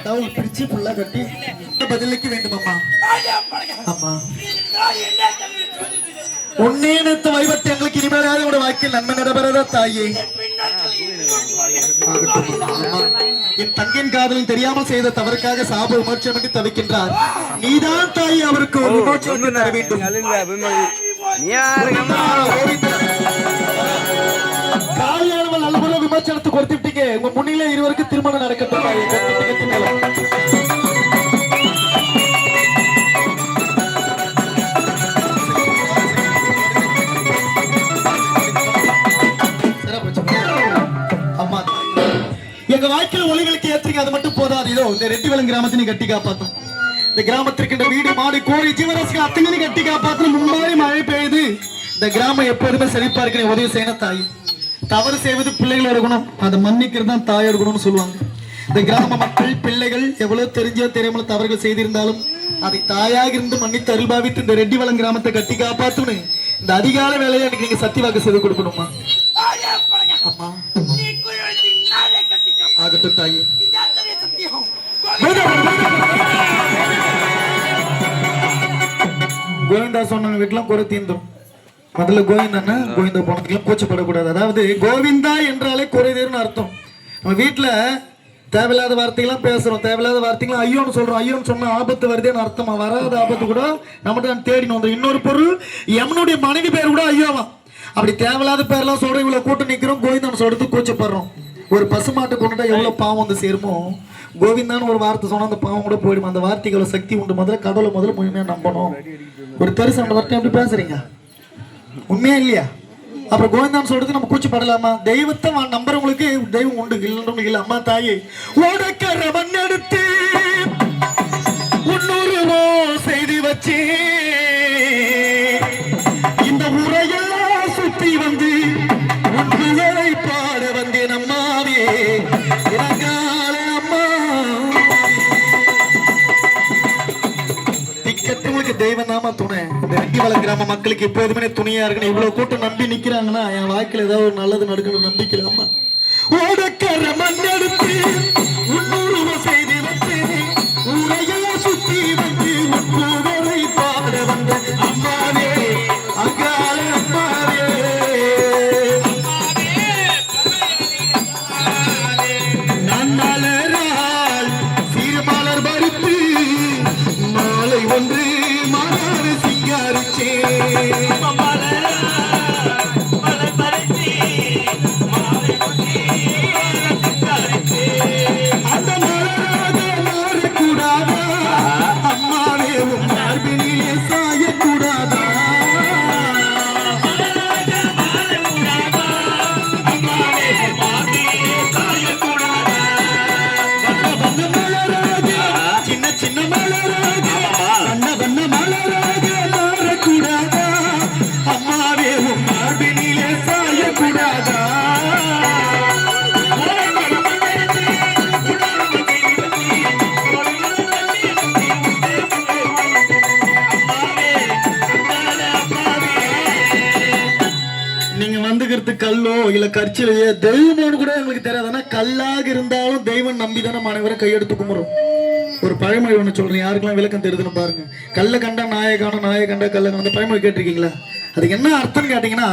Towel பிரிச்சு ஃபுல்லா கட்டி பதிலுக்கு வேண்டும் அம்மா. அம்மா உன்னேனத்த வைவத்தை எங்களுக்கு இனிமேலாவது உங்களோட வாக்கில் நன்மை நடைபெறதா தாயே. என் தங்கின் காதலில் தெரியாமல் செய்த தவறுக்காக சாப விமோச்சனக்கு தவிக்கின்றார். நீதான் தாய் அவருக்கு ஒரு விமோச்சனம் தர வேண்டும். காலியானவள் நல்ல விமோச்சனத்தை கொடுத்துட்டீங்க. உங்க முன்னிலே இருவருக்கு திருமணம் நடக்கட்டும். எங்க வாழ்க்கையில ஒளிகளுக்கு ஏற்றுங்க, அது மட்டும் போதாது. இதோ இந்த ரெட்டிவளம் கிராமத்தை நீ கட்டி காப்பாத்தும். இந்த கிராமத்திற்கு வீடு மாடு கோழி ஜீவராசிகள் அத்தனை கட்டி காப்பாத்து. மும்மாறி மழை பெய்யுது. இந்த கிராமம் எப்போதுமே செழிப்பா இருக்கு. உதவி செய்யணும் தாய். தவறு செய்வது பிள்ளைகளோட குணம், அதை மன்னிக்கிறது தான் தாயோட குணம்னு சொல்லுவாங்க. இந்த கிராம மக்கள் பிள்ளைகள் எவ்வளவு தெரிஞ்சோ தெரியாமல் தவறுகள் செய்திருந்தாலும் அதை தாயாக இருந்து மன்னித்து அருள்பாவித்து இந்த ரெட்டிவளம் கிராமத்தை கட்டி காப்பாத்துன்னு இந்த அதிகால வேலையை எனக்கு நீங்க சத்தியவாக்கு செய்து கொடுக்கணுமா? அம்மா ஆகட்டும் தாயே. கோவிந்தா சொன்ன வீட்டுலாம் குறை தீர்ந்தோம். முதல்ல கோவிந்தான கோவிந்தா போனதுக்கெல்லாம் கூச்சப்படக்கூடாது. அதாவது கோவிந்தா என்றாலே குறை தீர்னு அர்த்தம். நம்ம வீட்டுல தேவையில்லாத வார்த்தைகள்லாம் பேசுறோம். தேவையில்லாத வார்த்தைகளும் ஐயோன்னு சொல்றோம். ஐயோன்னு சொன்னா ஆபத்து வருதேன்னு அர்த்தமா? வராத ஆபத்து கூட நம்மகிட்ட நான் தேடினோம். வந்து இன்னொரு பொருள் எமனுடைய மனைவி பேர் கூட ஐயோவா. அப்படி தேவையில்லாத பேர்லாம் சொல்றோம். இவ்வளவு கூட்டம் நிக்கிறோம். கோவிந்தான்னு சொல்றது கூச்சப்படுறோம். ஒரு பசுமாட்டை கொண்டுட்டா எவ்வளவு பாவம் வந்து சேருமோ, கோவிந்தான்னு ஒரு வார்த்தை சொன்னா அந்த பாவம் கூட போயிடும். அந்த வார்த்தைக்கு சக்தி உண்டு. முதல்ல கடவுளை முதல்ல முழுமையா நம்பணும். ஒரு தரிசன வார்த்தை எப்படி பேசுறீங்க? உண்மையா இல்லையா? அப்புறம் கோவிந்தான்னு சொல்றது நம்ம கூச்சப்படலாமா? தெய்வத்தை நம்புறவங்களுக்கு தெய்வம் உண்டு, இல்லைன்றவங்களுக்கு இல்லை. அம்மா தாயே ஓடக்கர மண் எடுத்து உன்னூறுவோ செய்து வச்சு இந்த உரையெல்லாம் சுத்தி வந்து உன்னை பாட வந்தேன் அம்மாவே. திக்கத்தவங்களுக்கு தெய்வம் நாம துணை. இந்த ரெட்டிவளம் கிராம மக்களுக்கு எப்போதுமே துணையா இருக்கணும். இவ்வளவு கூட்டம் நம்பி நிக்கிறாங்கன்னா என் வாழ்க்கையில ஏதாவது ஒரு நல்லது நடக்கணும் நம்பிக்கை. அம்மா ஓடக்கர மண் எடுத்து உன்னூறுவோ செய்து வச்சு உரையெல்லாம் சுத்தி வந்து உன்னை பாட வந்த அம்மாவே அங்கால அம்மாவே. மலரால் சீர்மலர் பறித்து மாலை ஒன்று மாறு சிங்காரிச்சே. அந்த மலராக மாறக்கூடாதா அம்மாவே? உன் மார்பினிலே சாயக்கூடாதா? கல்லோ இல்ல கற்சிலையோ தெய்வம்னு கூட எங்களுக்கு தெரியாது. ஆனா கல்லாக இருந்தாலும் தெய்வம் நம்பிதானே அனைவரும் கையெடுத்து கும்பிடும். ஒரு பழமொழி ஒண்ணு சொல்றேன், யாருக்கெல்லாம் விளக்கம் தெரியுதுன்னு பாருங்க. கல்ல கண்டா நாயை காணும், நாயை கண்டா கல்ல காணும். அந்த பழமொழி கேட்டிருக்கீங்களா? அதுக்கு என்ன அர்த்தம் கேட்டீங்கன்னா,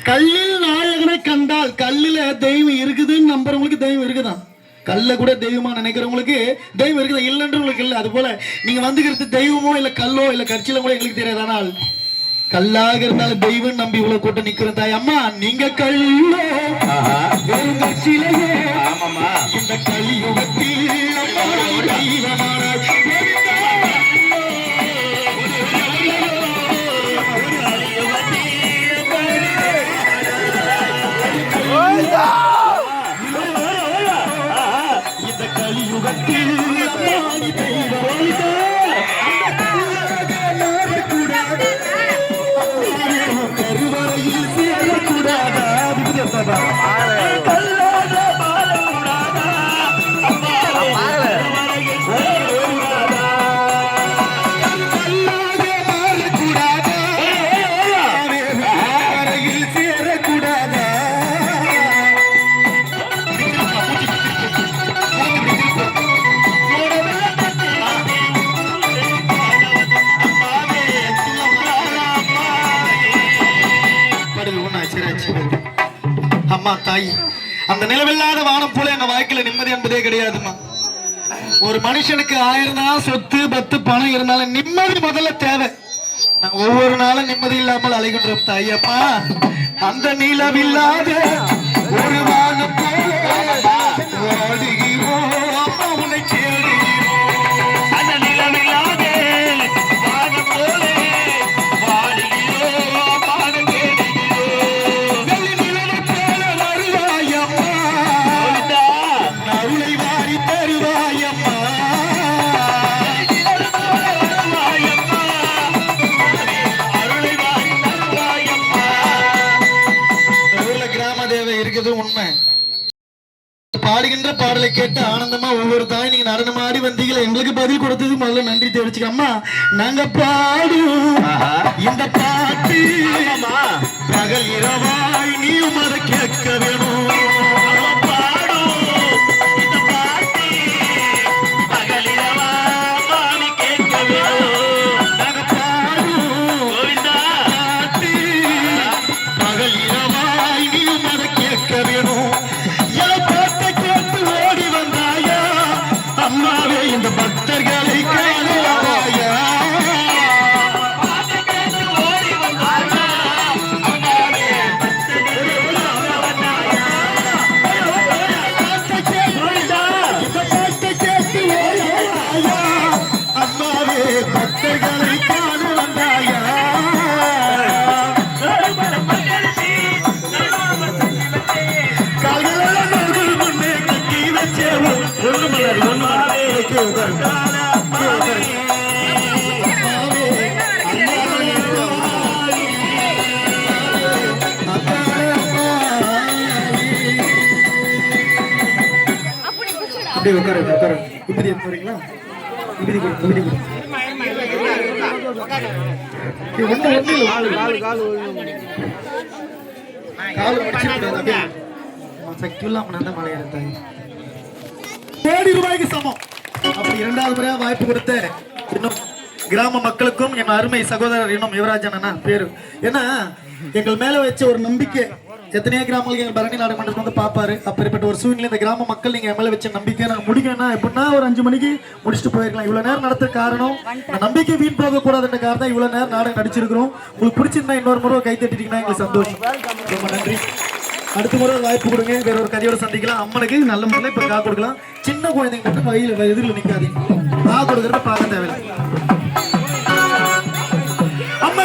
கல்லில் நாயகனை கண்டால் கல்லுல தெய்வம் இருக்குதுன்னு நம்புறவங்களுக்கு தெய்வம் இருக்குதான். கல்ல கூட தெய்வமா நினைக்கிறவங்களுக்கு தெய்வம் இருக்குது, இல்லைன்றவங்களுக்கு இல்லை. அது போல நீங்க வந்துக்கிறது தெய்வமோ இல்ல கல்லோ இல்ல கட்சியில கூட எங்களுக்கு தெரியாது. ஆனால் கல்லாக இருந்தாலும் தெய்வம் நம்பி இவ்வளவு கூட்டம் நிக்கிறோம் தாய். அம்மா நீங்க கல்லோ கட்சியிலேயே இந்த கலியுகத்தில் கருவறையில் சேரக்கூடாதா அம்மா தாய், அந்த நிலவில்லாத வானம் போல எங்க வாழ்க்கையில நிம்மதி என்பதே கிடையாதுமா. ஒரு மனுஷனுக்கு 1000 தான் சொத்து 10 பணம் இருந்தாலும் நிம்மதி முதல்ல தேவை. நான் ஒவ்வொரு நாளும் நிம்மதி இல்லாமல் அலைகின்றோம் தாய். அம்மா அந்த நிலவில்லாத ஒரு வானம் போல வாடுகிறோம், அம்மா உன்னை தேடுகிறோம். அந்த நிலவில்லாத வானம் போல உண்மை. பாடுகின்ற பாடலை கேட்டு ஆனந்தமா ஒவ்வொரு தாய் நீங்க நடனமாடி வந்தீங்களா, எங்களுக்கு பதில் கொடுத்தது முதல்ல நன்றி தெரிவிச்சுக்க. அம்மா நாங்க பாடும் இந்த பாட்டு பகல் இரவாய் நீயும் அதை கேட்க வேணும். கோடி ரூபாய்க்கு சமம். அப்படி 2வது முறையா வாய்ப்பு கொடுத்த இன்னும் கிராம மக்களுக்கும் என் அருமை சகோதரர் இன்னும் யுவராஜன் பேரு. ஏன்னா எங்கள் மேல வச்ச ஒரு நம்பிக்கை எத்தனையோ கிராமங்களுக்கு எங்கள் பரணி நாடகமன்றத்தில் வந்து பார்ப்பாரு. அப்படிப்பட்ட ஒரு சூழ்நிலை இந்த கிராம மக்கள் நீங்க மேல வச்ச நம்பிக்கை நாங்கள் முடிக்கணும்னா எப்படின்னா ஒரு 5 மணிக்கு முடிச்சுட்டு போயிருக்கலாம். இவ்வளவு நேரம் நடத்த காரணம் நம்பிக்கை வீண் போக கூடாதுன்ற காரணம் இவ்வளவு நேரம் நாடகம் நடிச்சிருக்கிறோம். உங்களுக்கு பிடிச்சிருந்தா இன்னொரு முறை கை தட்டிட்டீங்கன்னா எங்களுக்கு சந்தோஷம். ரொம்ப நன்றி. அடுத்த முறை வாய்ப்பு கொடுங்க, வேற ஒரு கதையோட சந்திக்கலாம். அம்மனுக்கு நல்ல முறையில் இப்ப கா கொடுக்கலாம். சின்ன குழந்தைங்க மட்டும் வயல எதிரில் நிற்காதீங்க. கா கொடுக்கறத பார்க்க தேவையில்லை. அம்மா